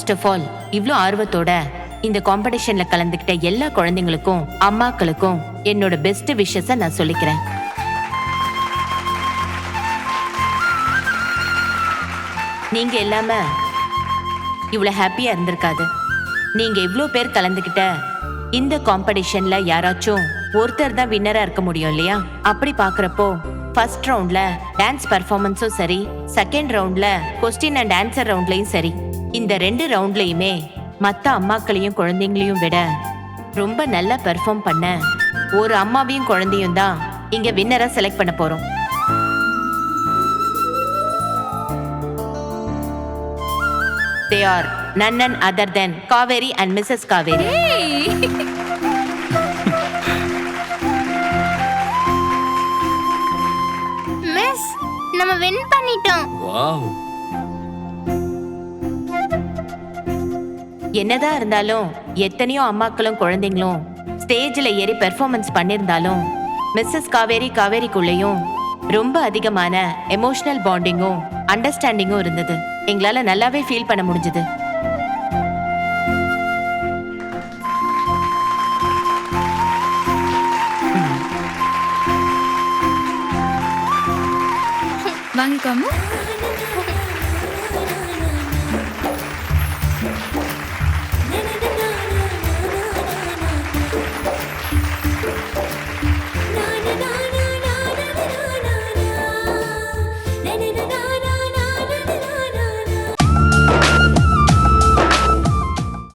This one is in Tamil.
ஃபர்ஸ்ட் ஆஃப் ஆல் இவ்ளோ ஆர்வத்தோட இந்த காம்படிஷன்ல கலந்துக்கிட்ட எல்லா குழந்தைங்களுக்கும் அம்மாக்களுக்கும் என்னோட பெஸ்ட் விஷஸ நான் சொல்லிக்கிறேன். நீங்க இல்லாம இவ்வளவு ஹாப்பியா இருந்திருக்காது. நீங்க இவ்ளோ பேர் கலந்துக்கிட்ட இந்த காம்படிஷன்ல யாராச்சும் ஒருத்தர் தான் வின்னரா இருக்க முடியும் இல்லையா? அப்படி பாக்குறப்போ ஃபர்ஸ்ட் ரவுண்ட்ல டான்ஸ் பெர்ஃபார்மன்ஸும் சரி, செகண்ட் ரவுண்ட்ல கொஸ்டின் அண்ட் ஆன்சர் ரவுண்ட்லயும் சரி, இந்த 2 ரவுண்ட்லயுமே மத்த அம்மாக்களையும் குழந்தைங்களையும் விட ரொம்ப நல்லா பெர்ஃபார்ம் பண்ண ஒரு அம்மாவையும் குழந்தையும் தான் இங்க வின்னரா செலக்ட் பண்ண போறோம். They are none other than Kaveri and Mrs. Kaveri. Miss, நம்ம வின் பண்ணிட்டோம். வாவ். என்னதான் இருந்தாலும் எத்தனையோ அம்மாக்களும் குழந்தைங்களும் ஸ்டேஜ்ல ஏறி பெர்ஃபார்மன்ஸ் பண்ணிருந்தாலும் மிஸ்ஸஸ் காவேரிக்குள்ளேயும் ரொம்ப அதிகமான எமோஷனல் பாண்டிங்கும் அண்டர்ஸ்டாண்டிங்கும் இருந்தது. எங்களால நல்லாவே ஃபீல் பண்ண முடிஞ்சது. வாங்கிக்கோங்க.